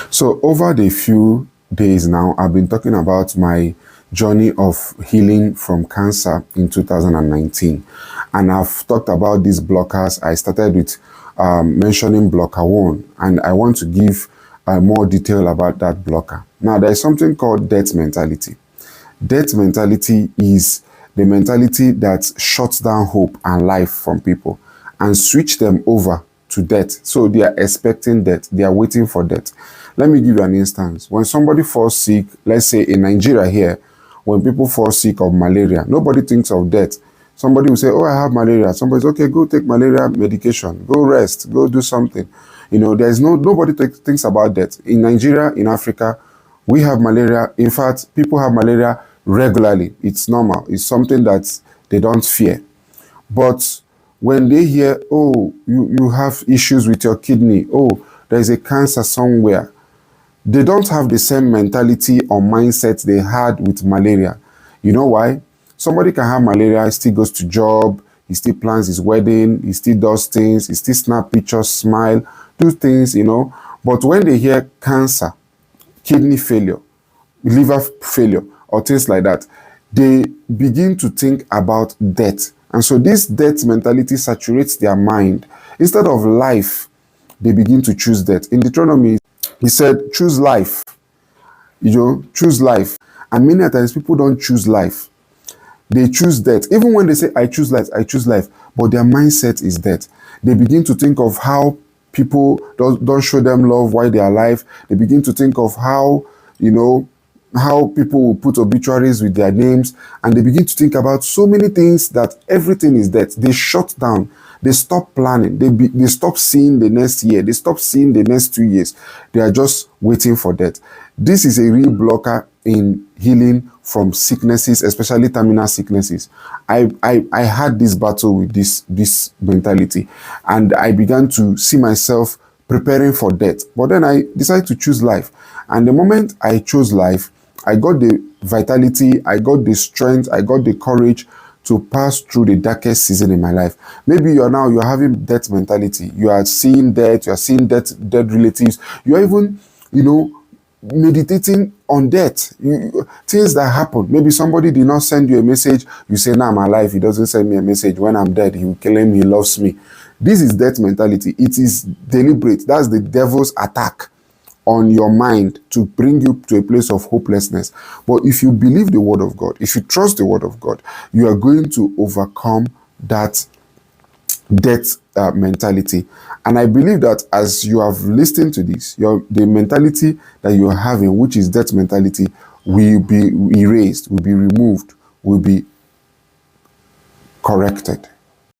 So over the few days now, I've been talking about my journey of healing from cancer in 2019. And I've talked about these blockers. I started with mentioning blocker one, and I want to give more detail about that blocker. Now, there is something called death mentality. Death mentality is the mentality that shuts down hope and life from people and switch them over to death. So they are expecting death. They are waiting for death. Let me give you an instance. When somebody falls sick, let's say in Nigeria here, when people fall sick of malaria, nobody thinks of death. Somebody will say, oh, I have malaria. Somebody's okay, go take malaria medication, go rest, go do something. You know, there's nobody thinks about death. In Nigeria, in Africa, we have malaria. In fact, people have malaria regularly. It's normal. It's something that they don't fear. But when they hear, oh, you have issues with your kidney, oh, there's a cancer somewhere, they don't have the same mentality or mindset they had with malaria. You know why? Somebody can have malaria, he still goes to job, he still plans his wedding, he still does things, he still snap pictures, smile, do things, you know. But when they hear cancer, kidney failure, liver failure, or things like that, they begin to think about death. And so this death mentality saturates their mind. Instead of life, they begin to choose death. In Deuteronomy, he said, choose life. You know, choose life. And many times people don't choose life. They choose death. Even when they say, I choose life, I choose life. But their mindset is death. They begin to think of how people don't show them love while they are alive. They begin to think of how, you know, how people will put obituaries with their names. And they begin to think about so many things that everything is death. They shut down. They stop planning. They stop seeing the next year. They stop seeing the next 2 years. They are just waiting for death. This is a real blocker in healing from sicknesses, especially terminal sicknesses. I had this battle with this mentality, and I began to see myself preparing for death. But then I decided to choose life. And the moment I chose life, I got the vitality, I got the strength, I got the courage to pass through the darkest season in my life. Maybe you're having death mentality. You are seeing death, you are seeing dead relatives. You are even, you know, meditating on death. Things that happen. Maybe somebody did not send you a message. You say, now I'm alive. He doesn't send me a message. When I'm dead, he will claim he loves me. This is death mentality. It is deliberate. That's the devil's attack on your mind to bring you to a place of hopelessness. But if you believe the word of God, if you trust the word of God, you are going to overcome that death mentality. And I believe that as you have listened to this, the mentality that you are having, which is death mentality, will be erased, will be removed, will be corrected.